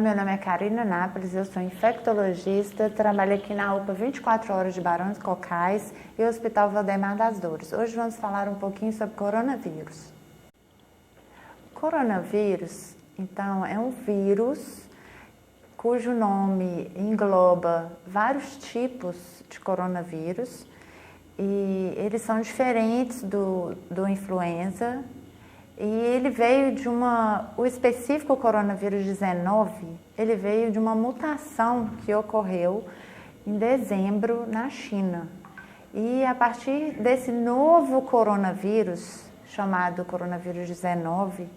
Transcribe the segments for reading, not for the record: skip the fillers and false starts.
meu nome é Karina Nápoles, eu sou infectologista, trabalho aqui na UPA 24 horas de Barões Cocais e Hospital Valdemar das Dores. Hoje vamos falar um pouquinho sobre coronavírus. Coronavírus, então, é um vírus cujo nome engloba vários tipos de coronavírus e eles são diferentes do influenza. E ele veio de o específico coronavírus 19, ele veio de uma mutação que ocorreu em dezembro na China. E a partir desse novo coronavírus, chamado coronavírus 19,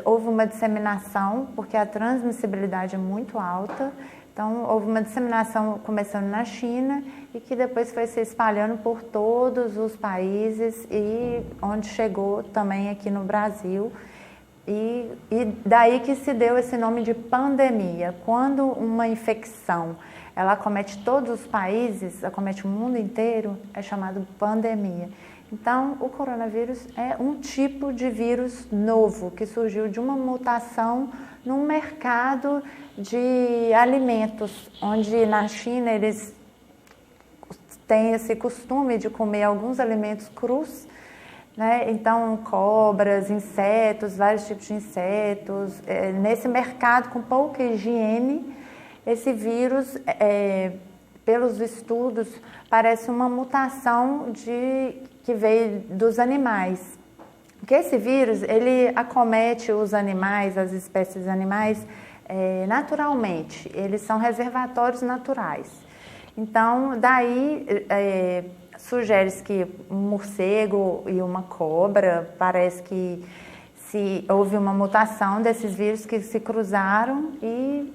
houve uma disseminação, porque a transmissibilidade é muito alta. Então, houve uma disseminação começando na China e que depois foi se espalhando por todos os países e onde chegou também aqui no Brasil. E daí que se deu esse nome de pandemia. Quando uma infecção ela acomete todos os países, acomete o mundo inteiro, é chamado pandemia. Então, o coronavírus é um tipo de vírus novo que surgiu de uma mutação no mercado de alimentos, onde na China eles têm esse costume de comer alguns alimentos crus, né? Então, cobras, insetos, vários tipos de insetos. Nesse mercado com pouca higiene, esse vírus, pelos estudos, parece uma mutação que veio dos animais. Porque esse vírus, ele acomete os animais, as espécies animais, naturalmente. Eles são reservatórios naturais. Então, daí sugere-se que um morcego e uma cobra, parece que houve uma mutação desses vírus que se cruzaram e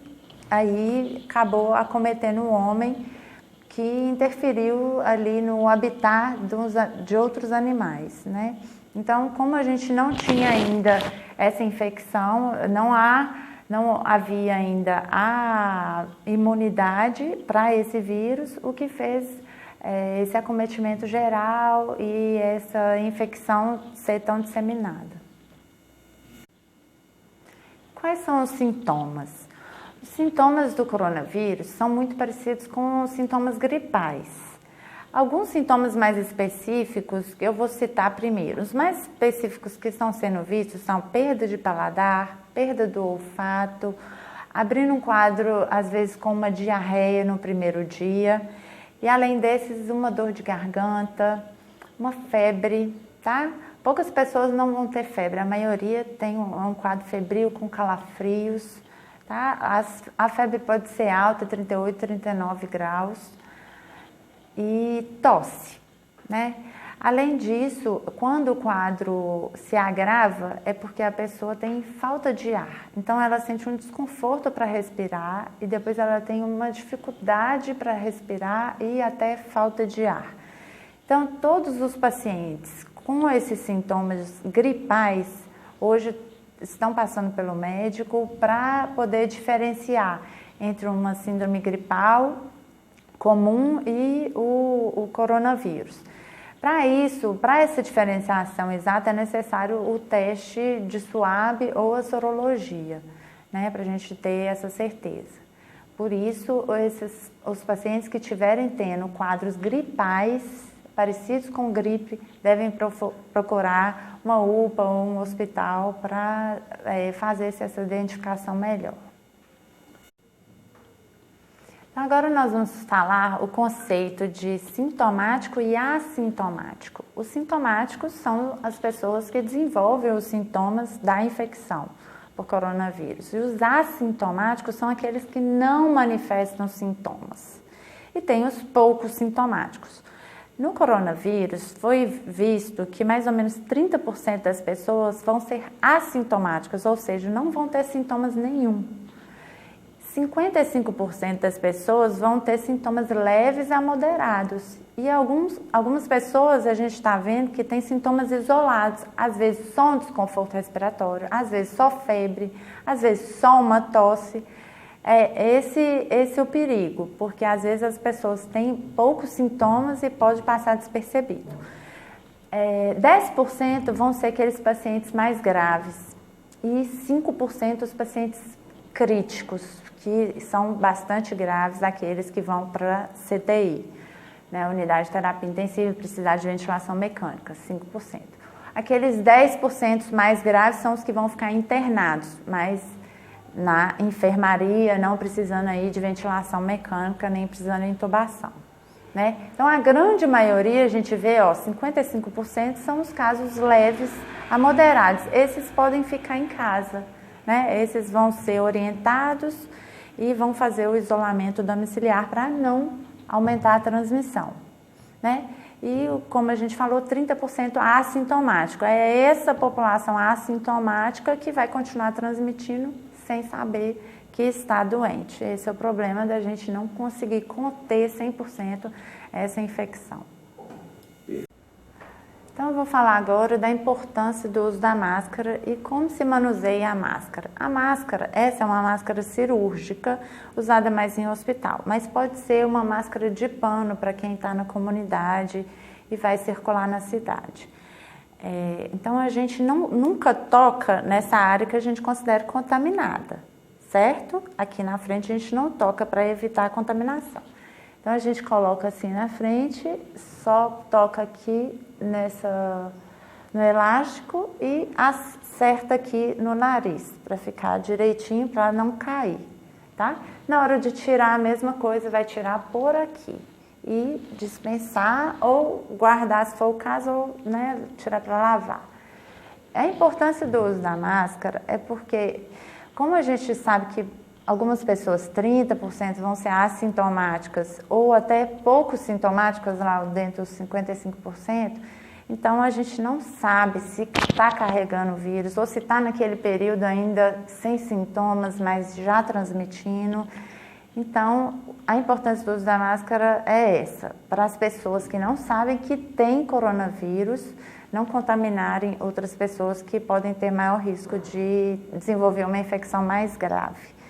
aí acabou acometendo um homem que interferiu ali no habitat de outros animais, né? Então, como a gente não tinha ainda essa infecção, não havia ainda a imunidade para esse vírus, o que fez esse acometimento geral e essa infecção ser tão disseminada. Quais são os sintomas? Os sintomas do coronavírus são muito parecidos com os sintomas gripais. Alguns sintomas mais específicos, eu vou citar primeiro. Os mais específicos que estão sendo vistos são perda de paladar, perda do olfato, abrindo um quadro, às vezes, com uma diarreia no primeiro dia. E, além desses, uma dor de garganta, uma febre, tá? Poucas pessoas não vão ter febre, a maioria tem um quadro febril com calafrios, tá? A febre pode ser alta, 38, 39 graus. E tosse, né? Além disso, quando o quadro se agrava, é porque a pessoa tem falta de ar. Então, ela sente um desconforto para respirar e depois ela tem uma dificuldade para respirar e até falta de ar. Então, todos os pacientes com esses sintomas gripais, hoje estão passando pelo médico para poder diferenciar entre uma síndrome gripal comum e o coronavírus. Para isso, para essa diferenciação exata, é necessário o teste de SWAB ou a sorologia, né, para a gente ter essa certeza. Por isso, os pacientes que estiverem tendo quadros gripais parecidos com gripe devem procurar uma UPA ou um hospital para fazer essa identificação melhor. Então, agora nós vamos falar o conceito de sintomático e assintomático. Os sintomáticos são as pessoas que desenvolvem os sintomas da infecção por coronavírus. E os assintomáticos são aqueles que não manifestam sintomas. E tem os poucos sintomáticos. No coronavírus, foi visto que mais ou menos 30% das pessoas vão ser assintomáticas, ou seja, não vão ter sintomas nenhum. 55% das pessoas vão ter sintomas leves a moderados. E algumas pessoas a gente está vendo que tem sintomas isolados. Às vezes só um desconforto respiratório, às vezes só febre, às vezes só uma tosse. Esse é o perigo, porque às vezes as pessoas têm poucos sintomas e pode passar despercebido. 10% vão ser aqueles pacientes mais graves e 5% os pacientes críticos, que são bastante graves, aqueles que vão para CTI, né, unidade de terapia intensiva, precisar de ventilação mecânica, 5%. Aqueles 10% mais graves são os que vão ficar internados, mas na enfermaria, não precisando aí de ventilação mecânica, nem precisando de intubação, né? Então, a grande maioria, a gente vê, 55% são os casos leves a moderados. Esses podem ficar em casa, né? Esses vão ser orientados e vão fazer o isolamento domiciliar para não aumentar a transmissão, né? E, como a gente falou, 30% assintomático. É essa população assintomática que vai continuar transmitindo sem saber que está doente. Esse é o problema da gente não conseguir conter 100% essa infecção. Então, eu vou falar agora da importância do uso da máscara e como se manuseia a máscara. A máscara, essa é uma máscara cirúrgica, usada mais em hospital, mas pode ser uma máscara de pano para quem está na comunidade e vai circular na cidade. Então, a gente nunca toca nessa área que a gente considera contaminada, certo? Aqui na frente a gente não toca para evitar a contaminação. Então, a gente coloca assim na frente, só toca aqui no elástico e acerta aqui no nariz, para ficar direitinho, para não cair, tá? Na hora de tirar a mesma coisa, vai tirar por aqui e dispensar ou guardar se for o caso, ou, né, tirar para lavar. A importância do uso da máscara é porque, como a gente sabe que algumas pessoas, 30%, vão ser assintomáticas ou até pouco sintomáticas, lá dentro dos 55%, então a gente não sabe se está carregando o vírus ou se está naquele período ainda sem sintomas, mas já transmitindo. Então, a importância do uso da máscara é essa, para as pessoas que não sabem que tem coronavírus, não contaminarem outras pessoas que podem ter maior risco de desenvolver uma infecção mais grave.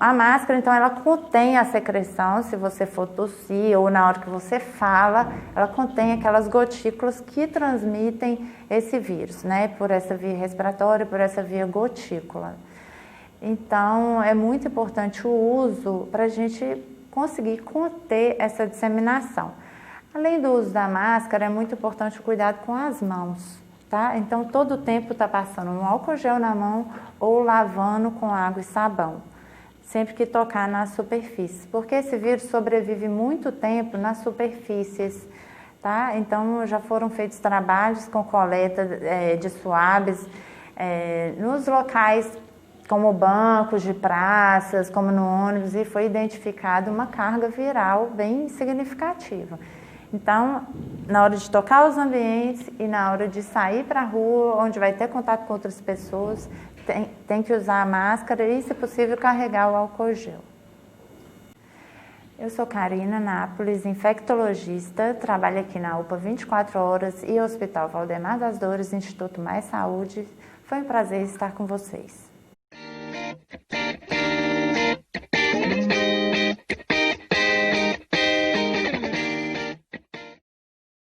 A máscara, então, ela contém a secreção, se você for tossir ou na hora que você fala, ela contém aquelas gotículas que transmitem esse vírus, né? Por essa via respiratória, por essa via gotícula. Então, é muito importante o uso para a gente conseguir conter essa disseminação. Além do uso da máscara, é muito importante o cuidado com as mãos, tá? Então, todo o tempo está passando um álcool gel na mão ou lavando com água e sabão, sempre que tocar nas superfícies, porque esse vírus sobrevive muito tempo nas superfícies, tá? Então, já foram feitos trabalhos com coleta de suaves nos locais como bancos de praças, como no ônibus, e foi identificada uma carga viral bem significativa. Então, na hora de tocar os ambientes e na hora de sair para a rua, onde vai ter contato com outras pessoas, tem que usar a máscara e, se possível, carregar o álcool gel. Eu sou Karina Nápoles, infectologista, trabalho aqui na UPA 24 horas e Hospital Valdemar das Dores, Instituto Mais Saúde. Foi um prazer estar com vocês.